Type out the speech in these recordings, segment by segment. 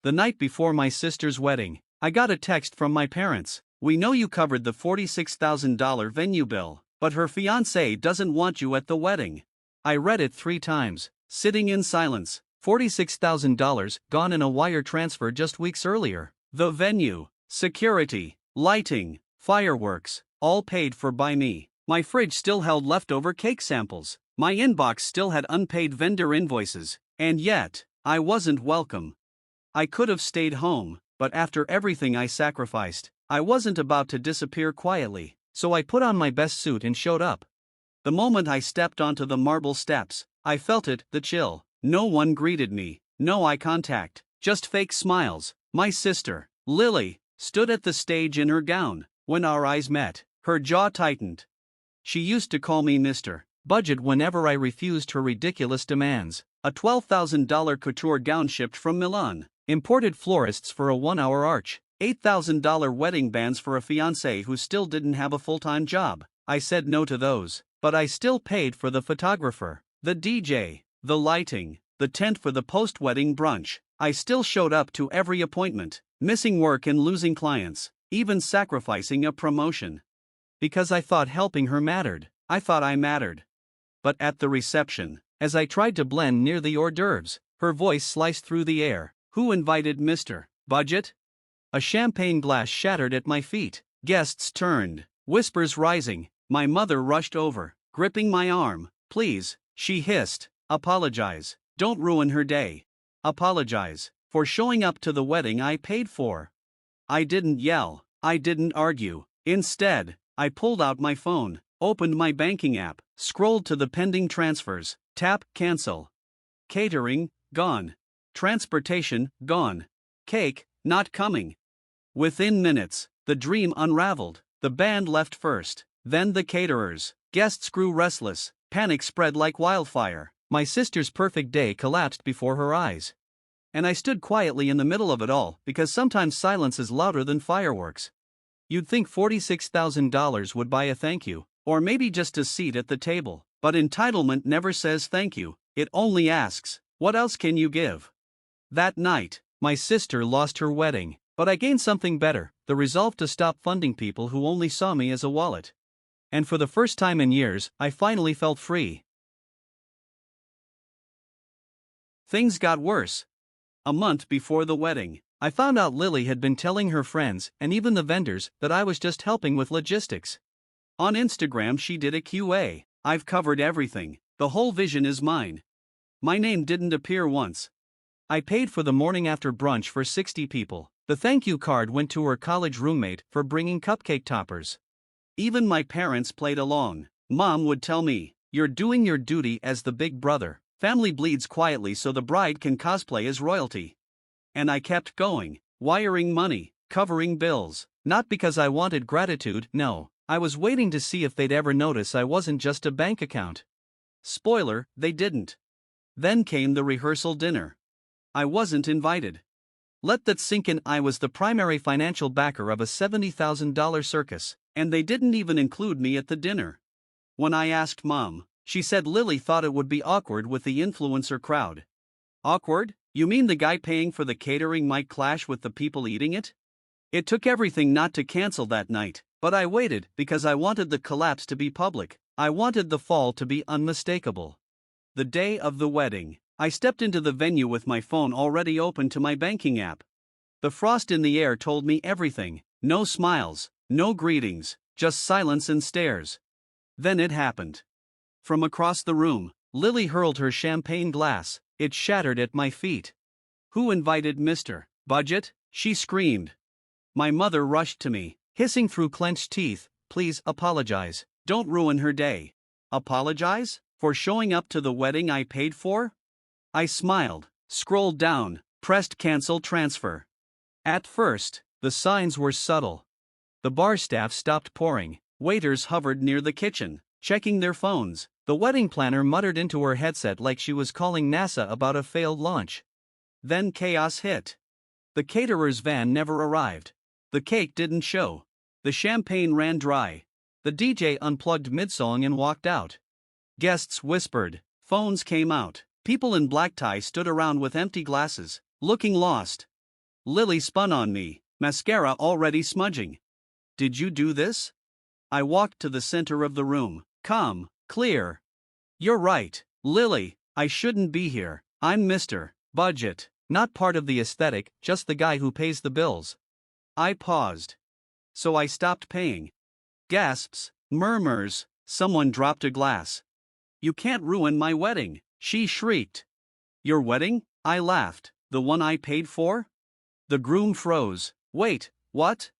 The night before my sister's wedding, I got a text from my parents. We know you covered the $46,000 venue bill, but her fiancé doesn't want you at the wedding. I read it 3 times, sitting in silence. $46,000 gone in a wire transfer just weeks earlier. The venue, security, lighting, fireworks, all paid for by me. My fridge still held leftover cake samples. My inbox still had unpaid vendor invoices, and yet, I wasn't welcome. I could have stayed home, but after everything I sacrificed, I wasn't about to disappear quietly, so I put on my best suit and showed up. The moment I stepped onto the marble steps, I felt it, the chill. No one greeted me, no eye contact, just fake smiles. My sister, Lily, stood at the stage in her gown. When our eyes met, her jaw tightened. She used to call me Mr. Budget whenever I refused her ridiculous demands. A $12,000 couture gown shipped from Milan, imported florists for a 1-hour arch, $8,000 wedding bands for a fiancé who still didn't have a full-time job. I said no to those, but I still paid for the photographer, the DJ, the lighting, the tent for the post-wedding brunch. I still showed up to every appointment, missing work and losing clients, even sacrificing a promotion. Because I thought helping her mattered. I thought I mattered. But at the reception, as I tried to blend near the hors d'oeuvres, her voice sliced through the air. Who invited Mr. Budget? A champagne glass shattered at my feet. Guests turned, whispers rising. My mother rushed over, gripping my arm. Please, she hissed. Apologize. Don't ruin her day. Apologize for showing up to the wedding I paid for. I didn't yell. I didn't argue. Instead, I pulled out my phone, opened my banking app, scrolled to the pending transfers, tap, cancel. Catering, gone. Transportation, gone. Cake, not coming. Within minutes, the dream unraveled. The band left first, then the caterers. Guests grew restless, panic spread like wildfire. My sister's perfect day collapsed before her eyes. And I stood quietly in the middle of it all, because sometimes silence is louder than fireworks. You'd think $46,000 would buy a thank you, or maybe just a seat at the table, but entitlement never says thank you, it only asks, what else can you give? That night, my sister lost her wedding, but I gained something better, the resolve to stop funding people who only saw me as a wallet. And for the first time in years, I finally felt free. Things got worse. A month before the wedding, I found out Lily had been telling her friends, and even the vendors, that I was just helping with logistics. On Instagram she did a QA. I've covered everything, the whole vision is mine. My name didn't appear once. I paid for the morning after brunch for 60 people. The thank you card went to her college roommate for bringing cupcake toppers. Even my parents played along. Mom would tell me, "You're doing your duty as the big brother. Family bleeds quietly so the bride can cosplay as royalty." And I kept going, wiring money, covering bills, not because I wanted gratitude, no, I was waiting to see if they'd ever notice I wasn't just a bank account. Spoiler, they didn't. Then came the rehearsal dinner. I wasn't invited. Let that sink in. I was the primary financial backer of a $70,000 circus, and they didn't even include me at the dinner. When I asked Mom, she said Lily thought it would be awkward with the influencer crowd. Awkward? You mean the guy paying for the catering might clash with the people eating it? It took everything not to cancel that night, but I waited because I wanted the collapse to be public. I wanted the fall to be unmistakable. The day of the wedding, I stepped into the venue with my phone already open to my banking app. The frost in the air told me everything. No smiles, no greetings, just silence and stares. Then it happened. From across the room, Lily hurled her champagne glass. It shattered at my feet. "Who invited Mr. Budget?" she screamed. My mother rushed to me, hissing through clenched teeth, "Please apologize. Don't ruin her day." Apologize? For showing up to the wedding I paid for? I smiled, scrolled down, pressed cancel transfer. At first, the signs were subtle. The bar staff stopped pouring, waiters hovered near the kitchen, checking their phones. The wedding planner muttered into her headset like she was calling NASA about a failed launch. Then chaos hit. The caterer's van never arrived. The cake didn't show. The champagne ran dry. The DJ unplugged mid-song and walked out. Guests whispered. Phones came out. People in black ties stood around with empty glasses, looking lost. Lily spun on me, mascara already smudging. Did you do this? I walked to the center of the room, calm, clear. You're right, Lily, I shouldn't be here. I'm Mr. Budget, not part of the aesthetic, just the guy who pays the bills. I paused. So I stopped paying. Gasps, murmurs, someone dropped a glass. You can't ruin my wedding, she shrieked. Your wedding? I laughed. The one I paid for? The groom froze. Wait, what?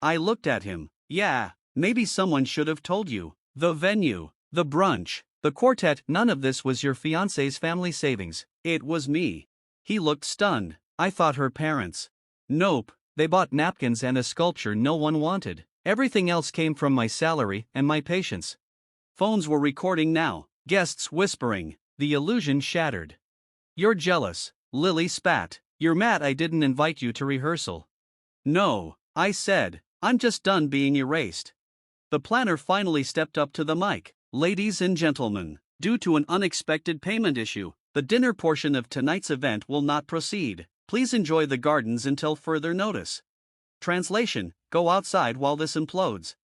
I looked at him. Yeah, maybe someone should have told you. The venue, the brunch, the quartet, none of this was your fiancé's family savings. It was me. He looked stunned. I thought her parents. Nope, they bought napkins and a sculpture no one wanted. Everything else came from my salary and my patience. Phones were recording now, guests whispering, the illusion shattered. You're jealous, Lily spat. You're mad I didn't invite you to rehearsal. No, I said, I'm just done being erased. The planner finally stepped up to the mic. Ladies and gentlemen, due to an unexpected payment issue, the dinner portion of tonight's event will not proceed. Please enjoy the gardens until further notice. Translation: go outside while this implodes.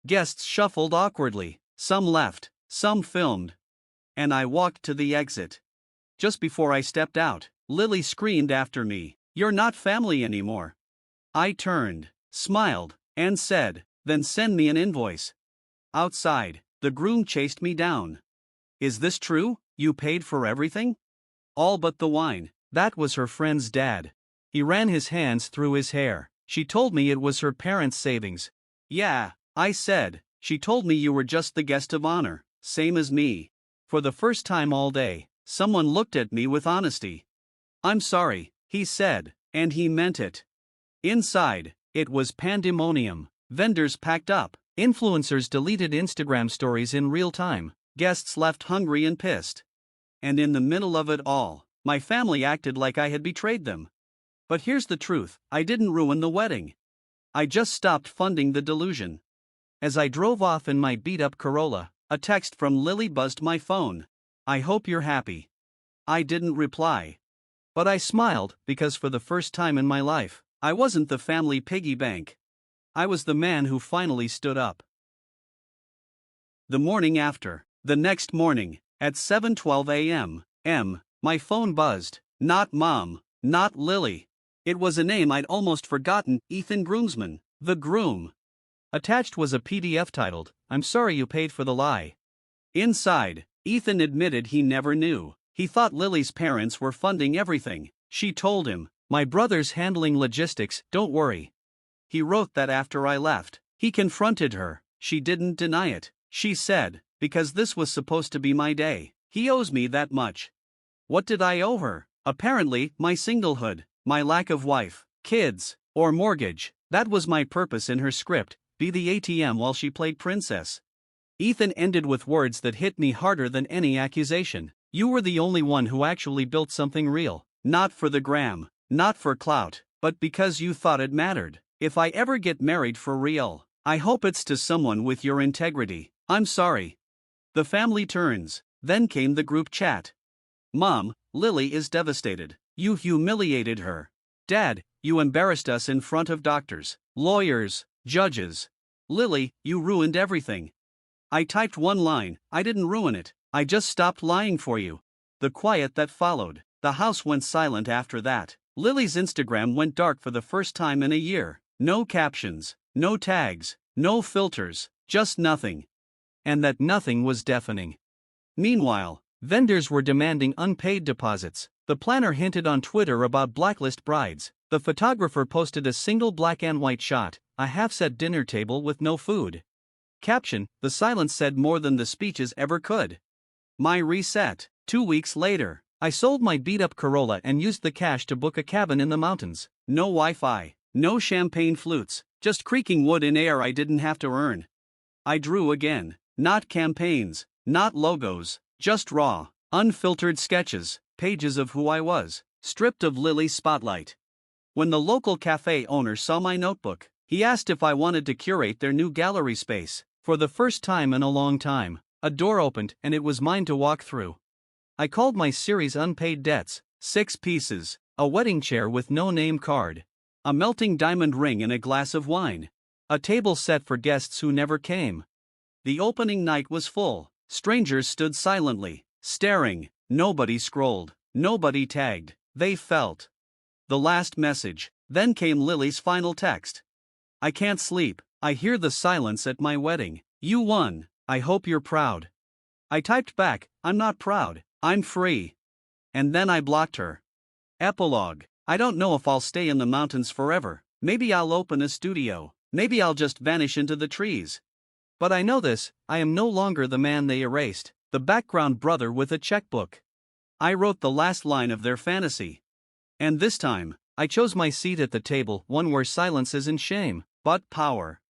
Guests shuffled awkwardly, some left, some filmed. And I walked to the exit. Just before I stepped out, Lily screamed after me, "You're not family anymore." I turned, smiled, and said, "Then send me an invoice." Outside, the groom chased me down. "Is this true? You paid for everything?" "All but the wine." That was her friend's dad. He ran his hands through his hair. "She told me it was her parents' savings." "Yeah," I said, "she told me you were just the guest of honor, same as me." For the first time all day, someone looked at me with honesty. "I'm sorry," he said, and he meant it. Inside, it was pandemonium. Vendors packed up, influencers deleted Instagram stories in real time, guests left hungry and pissed. And in the middle of it all, my family acted like I had betrayed them. But here's the truth, I didn't ruin the wedding. I just stopped funding the delusion. As I drove off in my beat-up Corolla, a text from Lily buzzed my phone. "I hope you're happy." I didn't reply. But I smiled, because for the first time in my life, I wasn't the family piggy bank. I was the man who finally stood up. The morning after, the next morning, at 7:12 a.m., my phone buzzed. Not Mom, not Lily. It was a name I'd almost forgotten, Ethan Groomsman, the groom. Attached was a PDF titled, "I'm sorry you paid for the lie." Inside, Ethan admitted he never knew. He thought Lily's parents were funding everything. She told him, "My brother's handling logistics, don't worry." He wrote that after I left. He confronted her. She didn't deny it. She said, "Because this was supposed to be my day. He owes me that much." What did I owe her? Apparently, my singlehood, my lack of wife, kids, or mortgage. That was my purpose in her script, be the ATM while she played princess. Ethan ended with words that hit me harder than any accusation. "You were the only one who actually built something real. Not for the gram, not for clout, but because you thought it mattered. If I ever get married for real, I hope it's to someone with your integrity. I'm sorry." The family turns. Then came the group chat. "Mom, Lily is devastated. You humiliated her. Dad, you embarrassed us in front of doctors, lawyers, judges. Lily, you ruined everything." I typed one line, "I didn't ruin it, I just stopped lying for you." The quiet that followed. The house went silent after that. Lily's Instagram went dark for the first time in a year. No captions, no tags, no filters, just nothing. And that nothing was deafening. Meanwhile, vendors were demanding unpaid deposits. The planner hinted on Twitter about blacklist brides. The photographer posted a single black and white shot, a half-set dinner table with no food. Caption: "The silence said more than the speeches ever could." My reset. 2 weeks later, I sold my beat-up Corolla and used the cash to book a cabin in the mountains. No Wi-Fi, no champagne flutes, just creaking wood in air I didn't have to earn. I drew again. Not campaigns, not logos, just raw, unfiltered sketches, pages of who I was, stripped of Lily's spotlight. When the local cafe owner saw my notebook, he asked if I wanted to curate their new gallery space. For the first time in a long time, a door opened and it was mine to walk through. I called my series Unpaid Debts, 6 pieces, a wedding chair with no name card, A melting diamond ring and a glass of wine. A table set for guests who never came. The opening night was full. Strangers stood silently, staring. Nobody scrolled. Nobody tagged. They felt. The last message. Then came Lily's final text. I can't sleep. I hear the silence at my wedding. You won. I hope you're proud. I typed back, I'm not proud. I'm free. And then I blocked her. Epilogue. I don't know if I'll stay in the mountains forever. Maybe I'll open a studio. Maybe I'll just vanish into the trees. But I know this, I am no longer the man they erased, the background brother with a checkbook. I wrote the last line of their fantasy. And this time, I chose my seat at the table, one where silence isn't shame, but power.